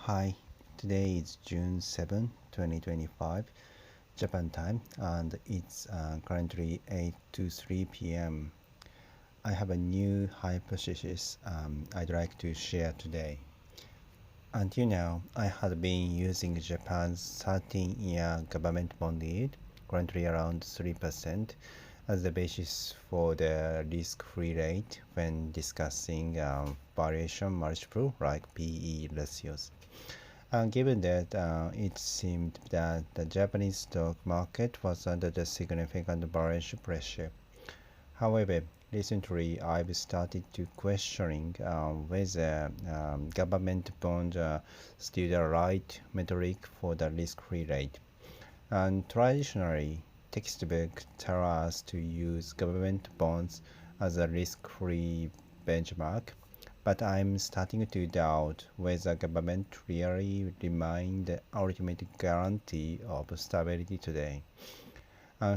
Hi, today is June 7, 2025, Japan time, and it's currently 8 to 3 p.m. I have a new hypothesis I'd like to share today. Until now, I had been using Japan's 13-year government bond yield, currently around 3%, as the basis for the risk-free rate when discussing valuation multiple like PE ratios. Given that it seemed that the Japanese stock market was under the significant valuation pressure. However, recently I've started to questioning whether government bonds are still the right metric for the risk-free rate. And traditionally, textbooks tell us to use government bonds as a risk-free benchmark, but I'm starting to doubt whether government really remain the ultimate guarantee of stability today.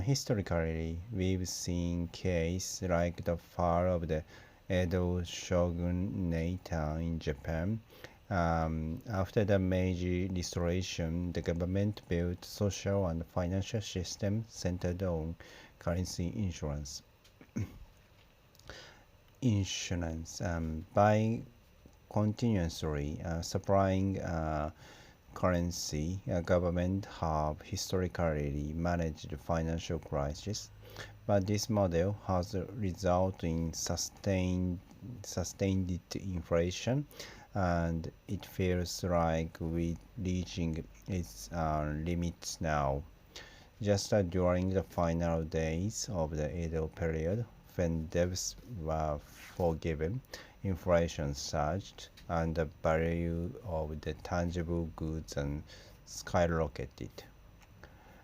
Historically, we've seen cases like the fall of the Edo shogunate in Japan. After the Meiji Restoration, the government built social and financial systems centered on currency insurance by continuously supplying currency, government have historically managed the financial crisis, but this model has resulted in sustained inflation, and it feels like we're reaching its limits now. Just during the final days of the Edo period, when debts were forgiven, inflation surged, and the value of the tangible goods skyrocketed.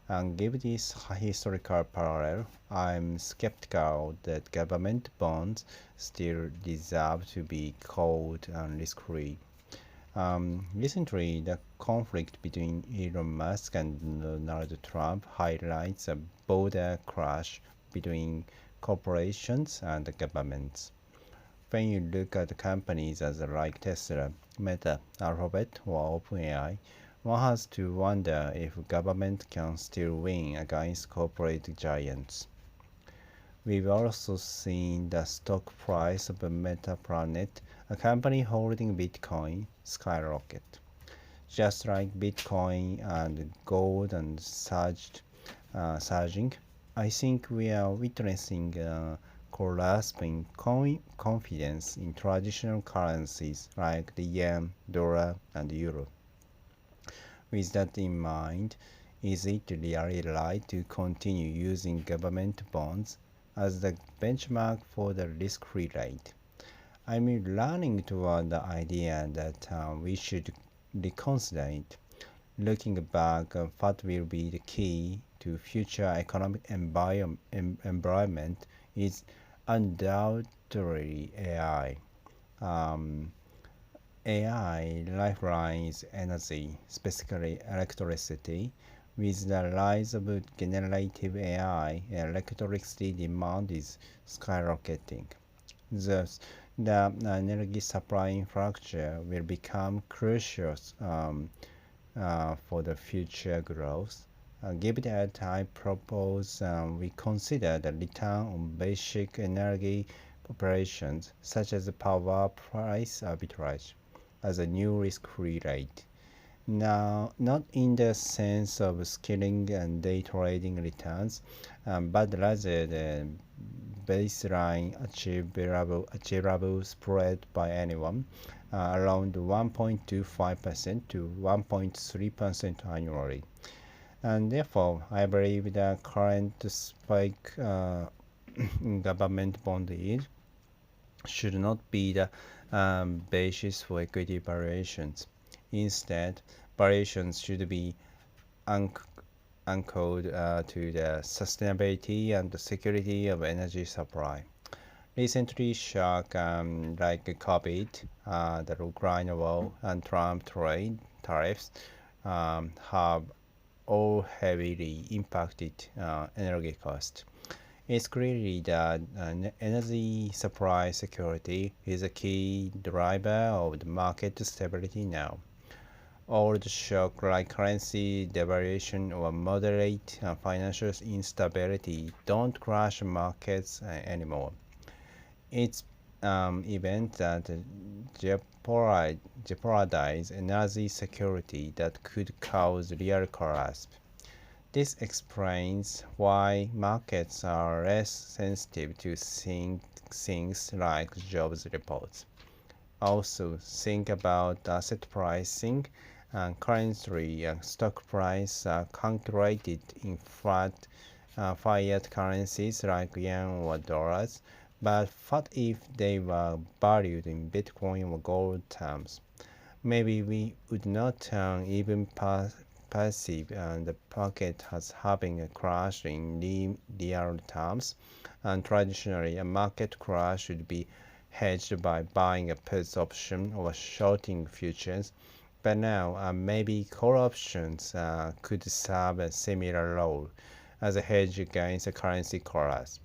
And given this historical parallel, I'm skeptical that government bonds still deserve to be called risk-free. Recently, the conflict between Elon Musk and Donald Trump highlights a border clash between corporations and governments. When you look at companies as like Tesla, Meta, Alphabet, or OpenAI, one has to wonder if government can still win against corporate giants. We've also seen the stock price of Meta Planet, a company holding Bitcoin, skyrocket. Just like Bitcoin and gold and surging, I think we are witnessing collapsing confidence in traditional currencies like the yen, dollar, and euro. With that in mind, is it really right to continue using government bonds as the benchmark for the risk-free rate? I'm leaning toward the idea that we should reconsider it. Looking back, what will be the key to future economic environment is undoubtedly AI. Um, AI lifelines energy, specifically electricity. With the rise of generative AI, electricity demand is skyrocketing. Thus, the energy supply infrastructure will become crucial for the future growth. Given that, I propose we consider the return on basic energy operations, such as power price arbitrage, as a new risk-free rate. Now, not in the sense of scaling and day trading returns, but rather the baseline achievable spread by anyone, around 1.25% to 1.3% annually. And therefore, I believe the current spike in government bond yield should not be the basis for equity valuations. Instead, valuations should be anchored to the sustainability and the security of energy supply. Recently, shock like COVID, the Ukraine war, and Trump trade tariffs have all heavily impacted energy costs. It's clear that energy supply security is a key driver of the market stability now. Old shock like currency devaluation or moderate financial instability don't crash markets anymore. It's events that jeopardize energy security that could cause real collapse. This explains why markets are less sensitive to things like jobs reports. Also, think about asset pricing. Currently, stock prices are calculated in fiat currencies like yen or dollars. But what if they were valued in Bitcoin or gold terms? Maybe we would not even perceive the market as having a crash in real terms. And traditionally, a market crash would be hedged by buying a put option or shorting futures. But now, maybe call options could serve a similar role as a hedge against a currency collapse.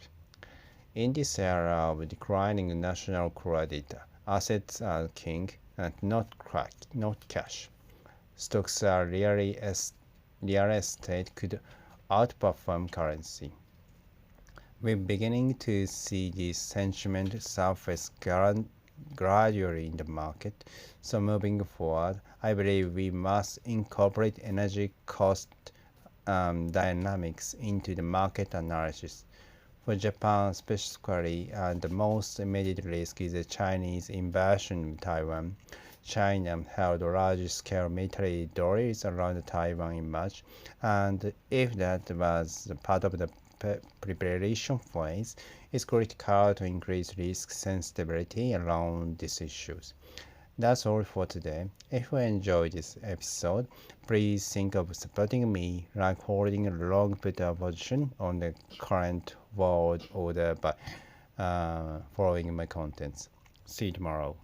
In this era of declining national credit, assets are king and not cash. Stocks are really as real estate could outperform currency. We're beginning to see this sentiment surface gradually in the market. So moving forward, I believe we must incorporate energy cost dynamics into the market analysis. For Japan specifically, the most immediate risk is the Chinese invasion of Taiwan. China held large-scale military drills around Taiwan in March, and if that was part of the preparation phase, it's critical to increase risk sensitivity around these issues. That's all for today. If you enjoyed this episode, please think of supporting me like holding a long put position on the current world order by following my contents. See you tomorrow.